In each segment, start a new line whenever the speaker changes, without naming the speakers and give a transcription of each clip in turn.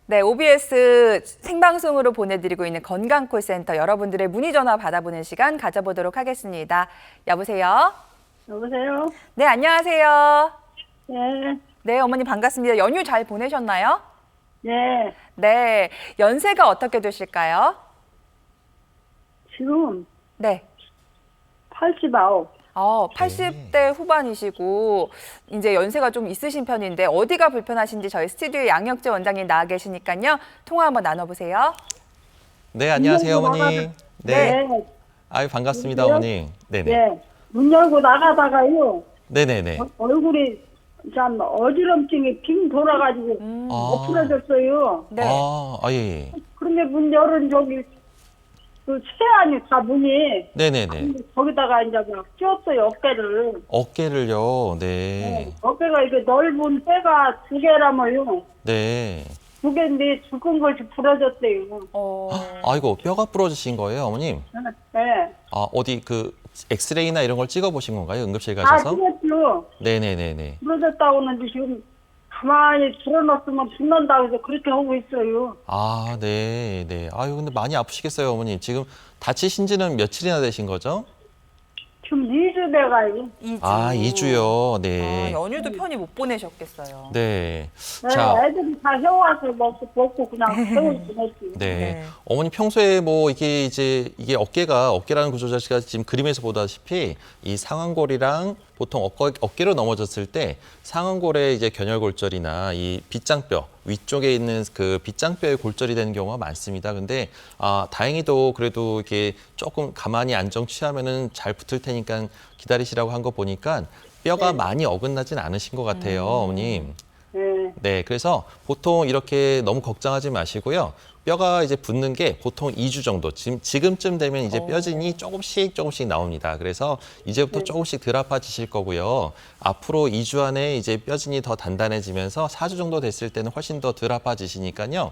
네, OBS 생방송으로 보내드리고 있는 건강콜센터 여러분들의 문의 전화 받아보는 시간 가져보도록 하겠습니다. 여보세요?
여보세요?
네, 안녕하세요.
네,
네, 어머니 반갑습니다. 연휴 잘 보내셨나요?
네.
네, 연세가 어떻게 되실까요?
지금
네.
89.
80대 후반이시고 이제 연세가 좀 있으신 편인데 어디가 불편하신지 저희 스튜디오에 양혁재 원장님 나와 계시니까요. 통화 한번 나눠보세요.
네, 안녕하세요,
문 열고
어머님.
네.
네. 아유, 반갑습니다,
여보세요?
어머님. 네네.
네. 문 열고 나가다가요.
네네네.
얼굴이 참 어지럼증이 빙 돌아가지고 엎어졌어요.
네.
예, 예.
그런데 문 열은 저기 그 쇠안이 다 문이.
네네네.
근데 거기다가 이제 막 찧었어요, 어깨를.
어깨를요, 네.
어깨가 이게 넓은 쇠가 두 개라며요.
네.
두 개인데 죽은 것이 부러졌대요.
아이고, 뼈가 부러지신 거예요, 어머님?
네.
어디 엑스레이나 이런 걸 찍어보신 건가요? 응급실
다
가셔서?
죽었죠.
네네네네.
부러졌다고 하는데 지금 가만히 들어놨으면 죽는다고 해서 그렇게 하고 있어요.
네, 네. 아유, 근데 많이 아프시겠어요, 어머님. 지금 다치신 지는 며칠이나 되신 거죠?
지금 2주 돼가요.
2주.
2주요. 네.
연휴도 편히 못 보내셨겠어요.
네.
네,
자,
애들이 다 해와서 먹고 그냥 세월 보냈지.
네.
네.
어머니 평소에 이게 어깨라는 구조 자체가 지금 그림에서 보다시피 이 상완골이랑 보통 어깨로 넘어졌을 때 상완골에 이제 견열골절이나 이 빗장뼈 위쪽에 있는 그 빗장뼈의 골절이 되는 경우가 많습니다. 근데 다행히도 그래도 이렇게 조금 가만히 안정 취하면은 잘 붙을 테니까 기다리시라고 한 거 보니까 뼈가 많이 어긋나진 않으신 것 같아요, 어머님.
네.
네, 그래서 보통 이렇게 너무 걱정하지 마시고요. 뼈가 이제 붙는 게 보통 2주 정도, 지금쯤 되면 이제 뼈진이 조금씩 나옵니다. 그래서 이제부터 조금씩 덜 아파지실 거고요. 앞으로 2주 안에 이제 뼈진이 더 단단해지면서 4주 정도 됐을 때는 훨씬 더 덜 아파지시니까요.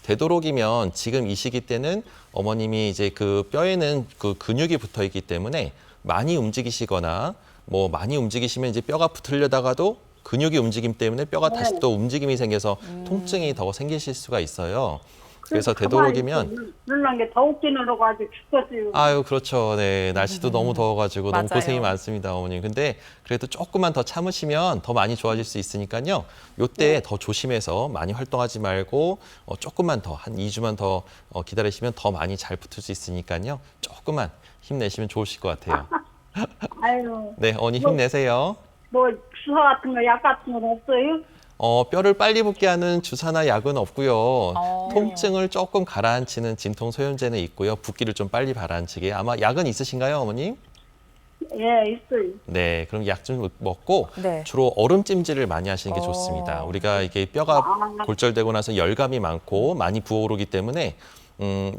되도록이면 지금 이 시기 때는 어머님이 이제 그 뼈에는 그 근육이 붙어 있기 때문에 많이 움직이시거나 많이 움직이시면 이제 뼈가 붙으려다가도 근육이 움직임 때문에 뼈가 다시 또 움직임이 생겨서 통증이 더 생기실 수가 있어요. 그래서 되도록이면
놀란 게 더욱 지느라고 아주 죽겠어요.
아유, 그렇죠. 네, 날씨도 너무 더워가지고 너무
맞아요.
고생이 많습니다, 어머님. 근데 그래도 조금만 더 참으시면 더 많이 좋아질 수 있으니까요. 요때 더 조심해서 많이 활동하지 말고 조금만 더, 한 2주만 더 기다리시면 더 많이 잘 붙을 수 있으니까요. 조금만 힘내시면 좋으실 것 같아요.
아유,
네, 어머니 힘내세요.
뭐 주사 같은 거, 약 같은 건 없어요?
뼈를 빨리 붙게 하는 주사나 약은 없고요.
어.
통증을 조금 가라앉히는 진통 소염제는 있고요. 붓기를 좀 빨리 가라앉히게. 아마 약은 있으신가요, 어머님?
예, 있어요.
네, 그럼 약 좀 먹고
네.
주로 얼음찜질을 많이 하시는 게 좋습니다. 우리가 이게 뼈가 골절되고 나서 열감이 많고 많이 부어오르기 때문에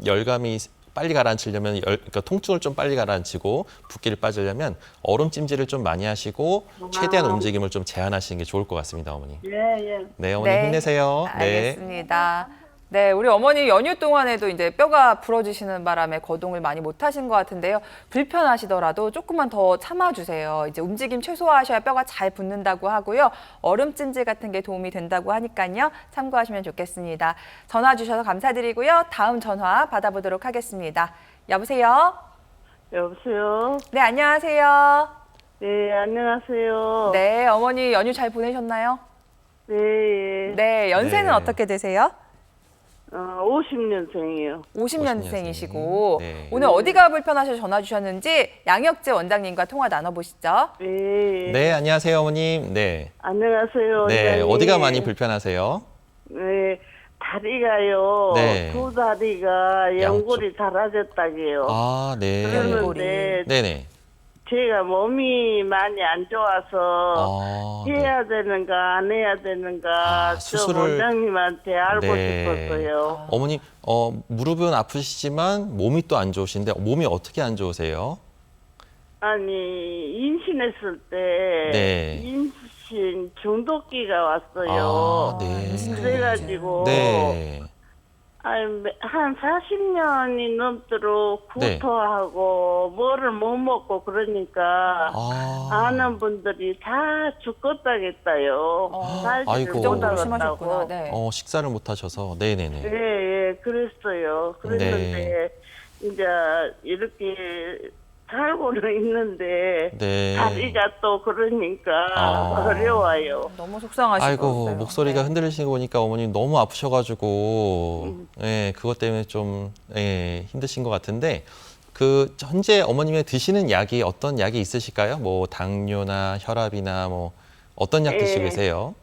열감이 빨리 가라앉히려면 그러니까 통증을 좀 빨리 가라앉히고 붓기를 빠지려면 얼음찜질을 좀 많이 하시고 최대한 움직임을 좀 제한하시는 게 좋을 것 같습니다, 어머니.
예, 예.
네, 어머니 힘내세요. 네.
알겠습니다. 네, 우리 어머니 연휴 동안에도 이제 뼈가 부러지시는 바람에 거동을 많이 못 하신 것 같은데요. 불편하시더라도 조금만 더 참아주세요. 이제 움직임 최소화하셔야 뼈가 잘 붙는다고 하고요. 얼음찜질 같은 게 도움이 된다고 하니까요. 참고하시면 좋겠습니다. 전화 주셔서 감사드리고요. 다음 전화 받아보도록 하겠습니다. 여보세요?
여보세요?
네, 안녕하세요.
네, 안녕하세요.
네, 어머니 연휴 잘 보내셨나요?
네, 예.
네, 연세는
네.
어떻게 되세요?
50년생이에요.
50년생이시고
네.
오늘 어디가 불편하셔서 전화 주셨는지 양혁재 원장님과 통화 나눠보시죠.
네.
네, 안녕하세요, 어머님. 네.
안녕하세요.
네,
원장님.
어디가 많이 불편하세요?
네, 다리가요.
네.
두 다리가 연골이 닳아졌다고요.
네.
그러는데
네네.
제가 몸이 많이 안 좋아서
네.
해야 되는가 안 해야 되는가 좀
수술을-
원장님한테 알고
네.
싶었어요.
어머니, 무릎은 아프시지만 몸이 또 안 좋으신데 몸이 어떻게 안 좋으세요?
아니 임신했을 때
네.
임신 중독기가 왔어요.
네.
그래가지고
네.
아니, 한 40년이 넘도록
네.
구토하고 뭐를 못 먹고 그러니까 아는 분들이 다 죽겠다겠다요.
아이고.
그 정도로 심하셨구나. 네.
식사를 못 하셔서. 네네네.
예, 예, 그랬어요. 그랬는데 이제 이렇게 살고는 있는데
네.
다리가 또 그러니까
아.
어려워요.
너무 속상하실 것
아이고,
같아요.
목소리가
네.
흔들리시는 거 보니까 어머님 너무 아프셔가지고, 예, 그것 때문에 좀, 예, 힘드신 것 같은데, 그, 현재 어머님이 드시는 약이 어떤 약이 있으실까요? 뭐, 당뇨나 혈압이나 뭐, 어떤 약 드시고
예.
계세요?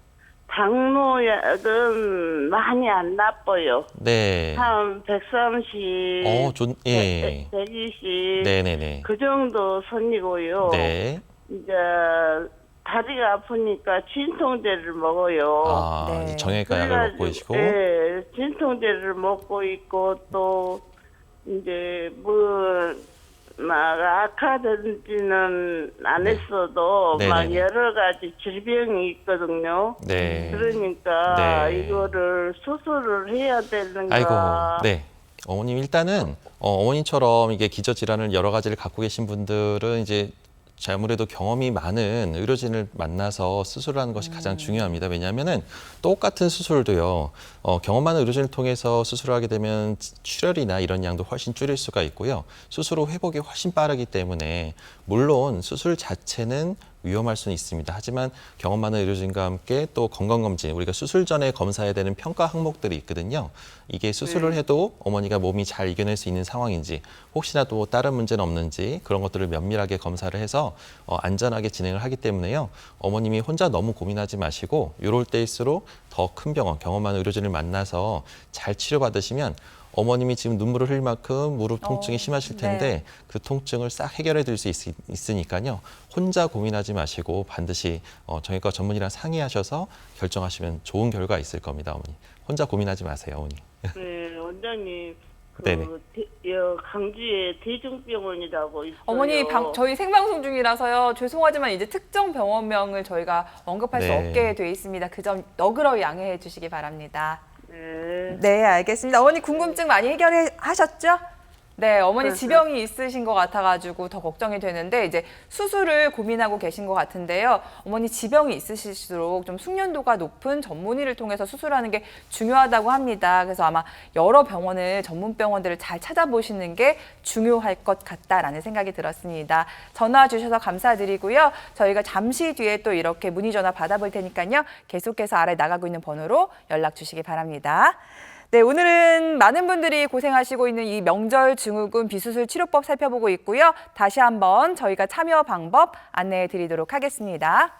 당뇨약은 많이 안 나빠요.
네.
한 130,
예.
120,
네네네.
그 정도 선이고요.
네.
이제 다리가 아프니까 진통제를 먹어요.
아,
네.
이제 정형외과 약을 먹고 계시고.
예, 진통제를 먹고 있고 또 이제 막 악화된지는 안 했어도
네네네.
막 여러 가지 질병이 있거든요.
네.
그러니까
네.
이거를 수술을 해야 되는가.
아이고, 네. 어머님 일단은 어머님처럼 이게 기저질환을 여러 가지를 갖고 계신 분들은 이제 아무래도 경험이 많은 의료진을 만나서 수술을 하는 것이 가장 중요합니다. 왜냐하면은 똑같은 수술도요, 경험 많은 의료진을 통해서 수술을 하게 되면 출혈이나 이런 양도 훨씬 줄일 수가 있고요. 수술 후 회복이 훨씬 빠르기 때문에 물론 수술 자체는 위험할 수는 있습니다. 하지만 경험 많은 의료진과 함께 또 건강검진, 우리가 수술 전에 검사해야 되는 평가 항목들이 있거든요. 이게 수술을 해도 어머니가 몸이 잘 이겨낼 수 있는 상황인지, 혹시나 또 다른 문제는 없는지 그런 것들을 면밀하게 검사를 해서 안전하게 진행을 하기 때문에요. 어머님이 혼자 너무 고민하지 마시고 이럴 때일수록 더 큰 병원, 경험 많은 의료진을 만나서 잘 치료받으시면 어머님이 지금 눈물을 흘릴 만큼 무릎 통증이 심하실 텐데
네.
그 통증을 싹 해결해 드릴 수 있으니까요. 혼자 고민하지 마시고 반드시 정형외과 전문의랑 상의하셔서 결정하시면 좋은 결과 있을 겁니다, 어머니. 혼자 고민하지 마세요, 어머니.
네, 원장님.
네네.
강주에 대중병원이라고 있어요.
어머니 저희 생방송 중이라서요. 죄송하지만 이제 특정 병원명을 저희가 언급할 수
네.
없게 돼 있습니다. 그 점 너그러이 양해해 주시기 바랍니다.
네.
네, 알겠습니다. 어머니 궁금증 많이 해결하셨죠? 네, 어머니 지병이 있으신 것 같아가지고 더 걱정이 되는데 이제 수술을 고민하고 계신 것 같은데요. 어머니 지병이 있으실수록 좀 숙련도가 높은 전문의를 통해서 수술하는 게 중요하다고 합니다. 그래서 아마 여러 병원을 전문 병원들을 잘 찾아보시는 게 중요할 것 같다라는 생각이 들었습니다. 전화 주셔서 감사드리고요. 저희가 잠시 뒤에 또 이렇게 문의 전화 받아볼 테니까요. 계속해서 아래 나가고 있는 번호로 연락 주시기 바랍니다. 네, 오늘은 많은 분들이 고생하시고 있는 이 명절 증후군 비수술 치료법 살펴보고 있고요. 다시 한번 저희가 참여 방법 안내해 드리도록 하겠습니다.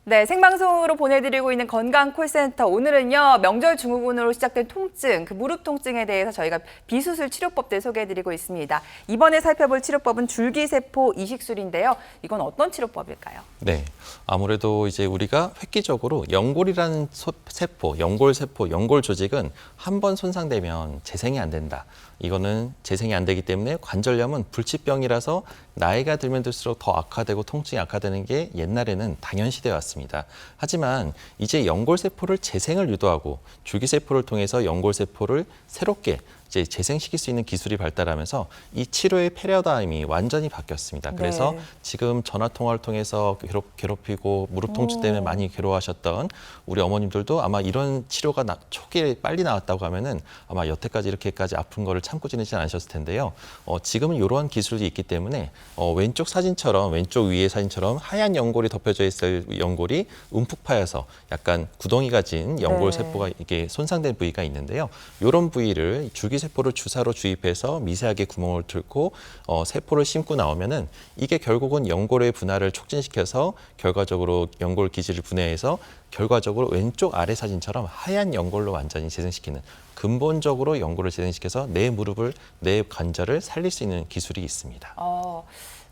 네, 생방송으로 보내드리고 있는 건강콜센터. 오늘은요, 명절 증후군으로 시작된 통증, 그 무릎 통증에 대해서 저희가 비수술 치료법들 소개해드리고 있습니다. 이번에 살펴볼 치료법은 줄기세포 이식술인데요. 이건 어떤 치료법일까요?
네, 아무래도 이제 우리가 획기적으로 연골이라는 세포, 연골세포, 연골 조직은 한 번 손상되면 재생이 안 된다. 이거는 재생이 안 되기 때문에 관절염은 불치병이라서 나이가 들면 들수록 더 악화되고 통증이 악화되는 게 옛날에는 당연시되어 왔습니다. 하지만 이제 연골세포를 재생을 유도하고 줄기세포를 통해서 연골세포를 새롭게 이제 재생시킬 수 있는 기술이 발달하면서 이 치료의 패러다임이 완전히 바뀌었습니다. 그래서
네.
지금 전화 통화를 통해서 괴롭히고 무릎 통증 때문에 많이 괴로워하셨던 우리 어머님들도 아마 이런 치료가 초기에 빨리 나왔다고 하면은 아마 여태까지 이렇게까지 아픈 거를 참고 지내지 않으셨을 텐데요. 지금은 이러한 기술이 있기 때문에 왼쪽 사진처럼 왼쪽 위의 사진처럼 하얀 연골이 덮여져 있을 연골이 움푹 파여서 약간 구덩이 가진 연골
네.
세포가 이게 손상된 부위가 있는데요. 이런 부위를 줄기세포를 주사로 주입해서 미세하게 구멍을 뚫고 세포를 심고 나오면은 이게 결국은 연골의 분할을 촉진시켜서 결과적으로 연골 기질을 분해해서 결과적으로 왼쪽 아래 사진처럼 하얀 연골로 완전히 재생시키는 근본적으로 연골을 재생시켜서 내 무릎을 내 관절을 살릴 수 있는 기술이 있습니다.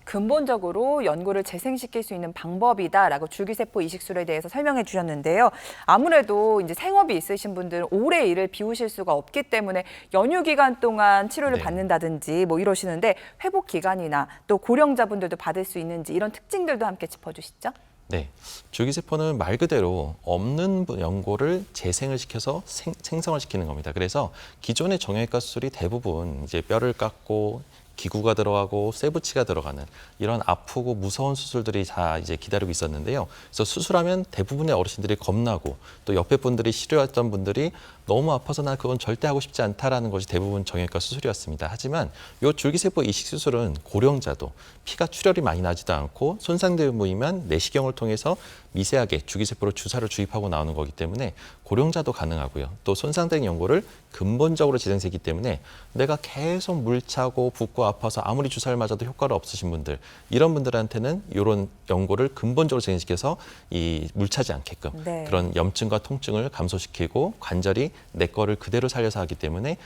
근본적으로 연골을 재생시킬 수 있는 방법이다라고 줄기세포 이식술에 대해서 설명해 주셨는데요. 아무래도 이제 생업이 있으신 분들은 오래 일을 비우실 수가 없기 때문에 연휴 기간 동안 치료를
네.
받는다든지 뭐 이러시는데 회복 기간이나 또 고령자분들도 받을 수 있는지 이런 특징들도 함께 짚어주시죠.
네, 줄기세포는 말 그대로 없는 연골을 재생을 시켜서 생성을 시키는 겁니다. 그래서 기존의 정형외과 수술이 대부분 이제 뼈를 깎고 기구가 들어가고 쇠붙이가 들어가는 이런 아프고 무서운 수술들이 다 이제 기다리고 있었는데요. 그래서 수술하면 대부분의 어르신들이 겁나고 또 옆에 분들이 싫어했던 분들이 너무 아파서 나 그건 절대 하고 싶지 않다라는 것이 대부분 정형외과 수술이었습니다. 하지만 이 줄기세포 이식 수술은 고령자도 피가 출혈이 많이 나지도 않고 손상된 부위만 내시경을 통해서 미세하게 줄기세포로 주사를 주입하고 나오는 거기 때문에 고령자도 가능하고요. 또 손상된 연골을 근본적으로 재생시키기 때문에 내가 계속 물차고 붓고 아파서 아무리 주사를 맞아도 효과가 없으신 분들, 이런 분들한테는 이런 연골을 근본적으로 재생시켜서 이 물차지 않게끔
네.
그런 염증과 통증을 감소시키고 관절이 내 거를 그대로 살려서 하기 때문에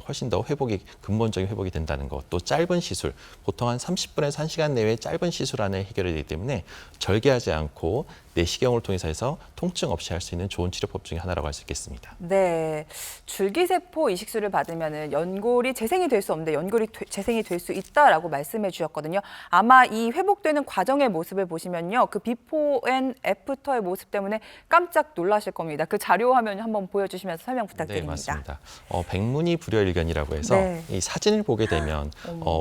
훨씬 더 근본적인 회복이 된다는 것. 또 짧은 시술, 보통 한 30분에서 1시간 내외 짧은 시술 안에 해결이 되기 때문에 절개하지 않고 내시경을 통해서 해서 통증 없이 할 수 있는 좋은 치료법 중에 하나라고 할 수 있겠습니다.
네, 줄기세포 이식술을 받으면 연골이 재생이 될 수 없는데 연골이 재생이 될 수 있다라고 말씀해 주셨거든요. 아마 이 회복되는 과정의 모습을 보시면요. 그 비포 앤 애프터의 모습 때문에 깜짝 놀라실 겁니다. 그 자료 화면 한번 보여주시면서 설명 부탁드립니다.
네, 맞습니다. 백문이 불여일견이라고 해서
네.
이 사진을 보게 되면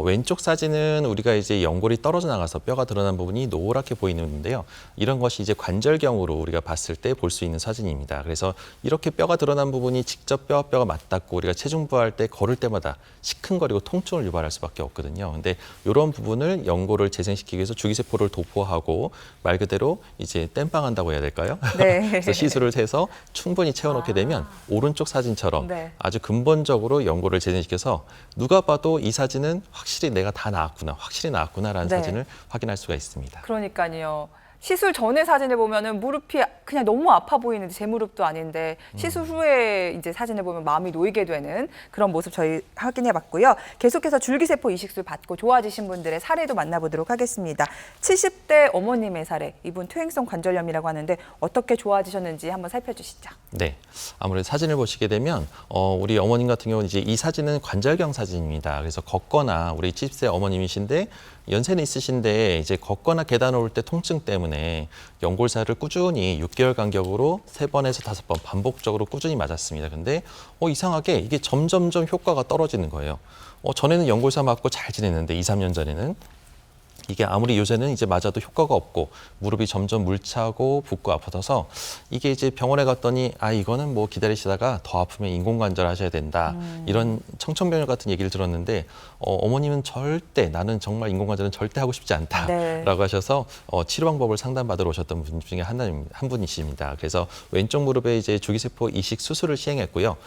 왼쪽 사진은 우리가 이제 연골이 떨어져 나가서 뼈가 드러난 부분이 노랗게 보이는데요. 이런 것이 이제 관절경으로 우리가 봤을 때 볼 수 있는 사진입니다. 그래서 이렇게 뼈가 드러난 부분이 직접 뼈와 맞닿고 우리가 체중 부하할 때 걸을 때마다 시큰거리고 통증을 유발할 수밖에 없거든요. 근데 이런 부분을 연골을 재생시키기 위해서 줄기세포를 도포하고 말 그대로 이제 땜빵한다고 해야 될까요?
네.
그래서 시술을 해서 충분히 채워놓게 되면 오른쪽 사진처럼
네.
아주 근본적으로 연골을 재생시켜서 누가 봐도 이 사진은 확실히 내가 다 나았구나, 확실히 나았구나라는
네.
사진을 확인할 수가 있습니다.
그러니까요. 시술 전의 사진을 보면은 무릎이 그냥 너무 아파 보이는데 제 무릎도 아닌데 시술 후에 이제 사진을 보면 마음이 놓이게 되는 그런 모습 저희 확인해 봤고요. 계속해서 줄기세포 이식술 받고 좋아지신 분들의 사례도 만나보도록 하겠습니다. 70대 어머님의 사례, 이분 퇴행성 관절염이라고 하는데 어떻게 좋아지셨는지 한번 살펴주시죠.
네, 아무래도 사진을 보시게 되면 우리 어머님 같은 경우는 이제 이 사진은 관절경 사진입니다. 그래서 걷거나 우리 70세 어머님이신데 연세는 있으신데 이제 걷거나 계단 오를 때 통증 때문에 연골살을 꾸준히 6개월 간격으로 3번에서 5번 반복적으로 꾸준히 맞았습니다. 근데 이상하게 이게 점점점 효과가 떨어지는 거예요. 전에는 연골살 맞고 잘 지냈는데 2, 3년 전에는 이게 아무리 요새는 이제 맞아도 효과가 없고 무릎이 점점 물차고 붓고 아파져서 이게 이제 병원에 갔더니 이거는 뭐 기다리시다가 더 아프면 인공관절 하셔야 된다. 이런 청천벽력 같은 얘기를 들었는데 어머님은 절대 나는 정말 인공관절은 절대 하고 싶지 않다라고
네.
하셔서 치료 방법을 상담받으러 오셨던 분 중에 한 분이십니다. 그래서 왼쪽 무릎에 이제 줄기세포 이식 수술을 시행했고요.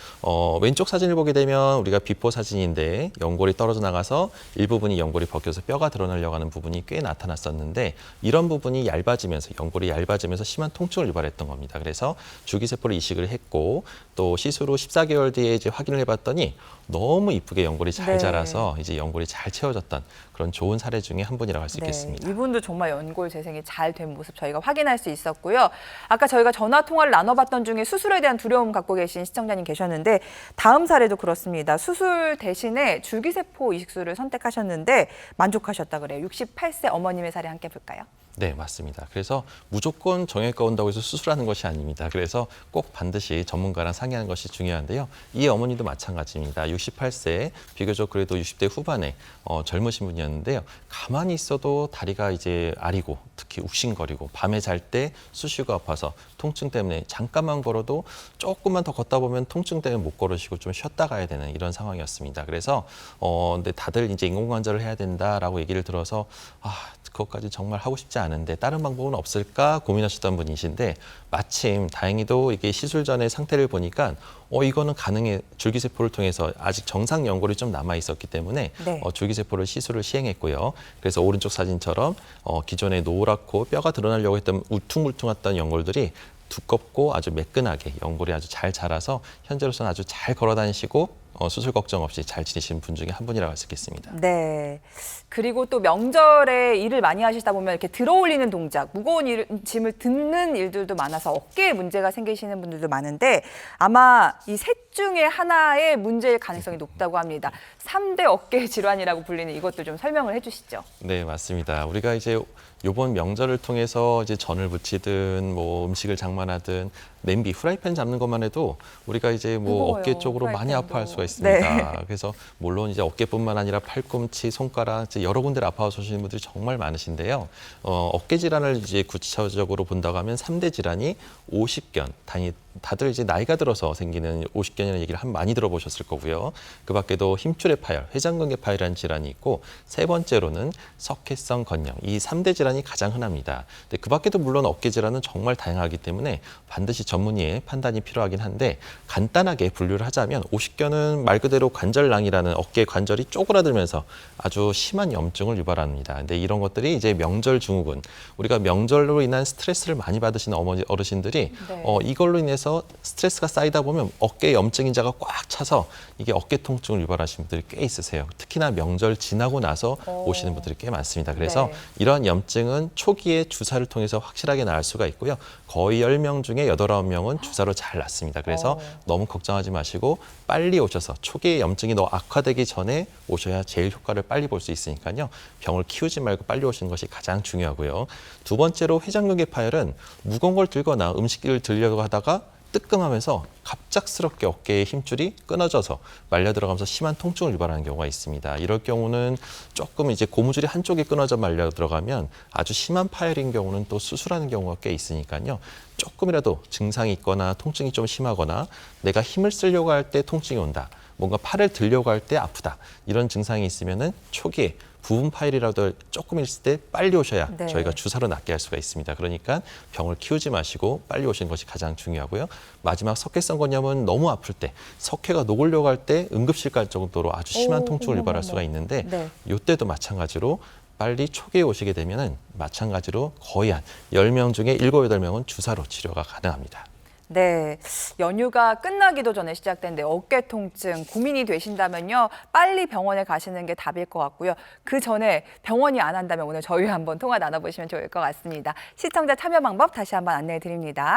왼쪽 사진을 보게 되면 우리가 비포 사진인데 연골이 떨어져 나가서 일부분이 연골이 벗겨서 뼈가 드러나려고 하는 부분이 꽤 나타났었는데 이런 부분이 얇아지면서 연골이 얇아지면서 심한 통증을 유발했던 겁니다. 그래서 줄기세포를 이식을 했고 또 시술 후 14개월 뒤에 이제 확인을 해봤더니 너무 이쁘게 연골이 잘
네.
자라서 이제 연골이 잘 채워졌던 그런 좋은 사례 중에 한 분이라고 할 수 있겠습니다.
이분도 정말 연골 재생이 잘 된 모습 저희가 확인할 수 있었고요. 아까 저희가 전화 통화를 나눠봤던 중에 수술에 대한 두려움 갖고 계신 시청자님 계셨는데 다음 사례도 그렇습니다. 수술 대신에 줄기세포 이식술을 선택하셨는데 만족하셨다 그래요. 68세 어머님의 사례 함께 볼까요?
네, 맞습니다. 그래서 무조건 정형외과 온다고 해서 수술하는 것이 아닙니다. 그래서 꼭 반드시 전문가랑 상의하는 것이 중요한데요. 이 어머니도 마찬가지입니다. 68세, 비교적 그래도 60대 후반에 젊으신 분이었는데요. 가만히 있어도 다리가 이제 아리고 특히 욱신거리고 밤에 잘 때 쑤시고 아파서 통증 때문에 잠깐만 걸어도 조금만 더 걷다 보면 통증 때문에 못 걸으시고 좀 쉬었다 가야 되는 이런 상황이었습니다. 그래서 근데 다들 이제 인공관절을 해야 된다라고 얘기를 들어서 그것까지 정말 하고 싶지 않은데 다른 방법은 없을까 고민하셨던 분이신데 마침 다행히도 이게 시술 전에 상태를 보니까 이거는 가능해. 줄기세포를 통해서 아직 정상 연골이 좀 남아 있었기 때문에
네.
줄기세포를 시술을 시행했고요. 그래서 오른쪽 사진처럼 기존에 노랗고 뼈가 드러나려고 했던 울퉁불퉁했던 연골들이 두껍고 아주 매끈하게 연골이 아주 잘 자라서 현재로서는 아주 잘 걸어 다니시고 수술 걱정 없이 잘 지내시는 분 중에 한 분이라고 할 수 있겠습니다.
네. 그리고 또 명절에 일을 많이 하시다 보면 이렇게 들어올리는 동작, 무거운 짐을 듣는 일들도 많아서 어깨에 문제가 생기시는 분들도 많은데 아마 이 셋 중에 하나의 문제일 가능성이 높다고 합니다. 3대 어깨 질환이라고 불리는 이것도 좀 설명을 해주시죠.
네, 맞습니다. 우리가 이제 요번 명절을 통해서 이제 전을 부치든 뭐 음식을 장만하든 냄비, 프라이팬 잡는 것만 해도 우리가 이제 뭐
무거워요,
어깨 쪽으로 많이
프라이팬도.
아파할 수가 있습니다.
네.
그래서 물론 이제 어깨뿐만 아니라 팔꿈치, 손가락 이제 여러 군데를 아파하시는 분들이 정말 많으신데요. 어깨 질환을 이제 구체적으로 본다고 하면 3대 질환이 오십견, 다들 이제 나이가 들어서 생기는 오십견이라는 얘기를 많이 들어보셨을 거고요. 그 밖에도 힘줄의 파열, 회장근개 파열이라는 질환이 있고 세 번째로는 석회성 건염, 이 3대 질환이 가장 흔합니다. 근데 그 밖에도 물론 어깨 질환은 정말 다양하기 때문에 반드시 전문의의 판단이 필요하긴 한데 간단하게 분류를 하자면 오십견은 말 그대로 관절낭이라는 어깨 관절이 쪼그라들면서 아주 심한 염증을 유발합니다. 근데 이런 것들이 이제 명절 증후군, 우리가 명절로 인한 스트레스를 많이 받으시는 어르신들이
네.
이걸로 인해서 스트레스가 쌓이다 보면 어깨 염증 인자가 꽉 차서 이게 어깨 통증을 유발하시는 분들이 꽤 있으세요. 특히나 명절 지나고 나서 오시는 분들이 꽤 많습니다. 그래서
네.
이러한 염증은 초기에 주사를 통해서 확실하게 나을 수가 있고요. 거의 10명 중에 8, 9명은 주사로 잘 낫습니다. 그래서 너무 걱정하지 마시고 빨리 오셔서 초기에 염증이 더 악화되기 전에 오셔야 제일 효과를 빨리 볼 수 있으니까요. 병을 키우지 말고 빨리 오시는 것이 가장 중요하고요. 두 번째로 회장근개 파열은 무거운 걸 들거나 음식을 들려고 하다가 뜨끔하면서 갑작스럽게 어깨의 힘줄이 끊어져서 말려 들어가면서 심한 통증을 유발하는 경우가 있습니다. 이럴 경우는 조금 이제 고무줄이 한쪽이 끊어져 말려 들어가면 아주 심한 파열인 경우는 또 수술하는 경우가 꽤 있으니까요. 조금이라도 증상이 있거나 통증이 좀 심하거나 내가 힘을 쓰려고 할 때 통증이 온다. 뭔가 팔을 들려고 할 때 아프다. 이런 증상이 있으면은 초기에 부분 파열이라도 조금 있을 때 빨리 오셔야
네.
저희가 주사로 낫게 할 수가 있습니다. 그러니까 병을 키우지 마시고 빨리 오시는 것이 가장 중요하고요. 마지막 석회성 건염은 너무 아플 때, 석회가 녹으려고 할 때 응급실 갈 정도로 아주 심한 통증을 유발할 수가 있는데
네.
이때도 마찬가지로 빨리 초기에 오시게 되면은 마찬가지로 거의 한 10명 중에 7, 8명은 주사로 치료가 가능합니다.
네, 연휴가 끝나기도 전에 시작된데 어깨 통증 고민이 되신다면요. 빨리 병원에 가시는 게 답일 것 같고요. 그 전에 병원이 안 한다면 오늘 저희와 한번 통화 나눠보시면 좋을 것 같습니다. 시청자 참여 방법 다시 한번 안내해 드립니다.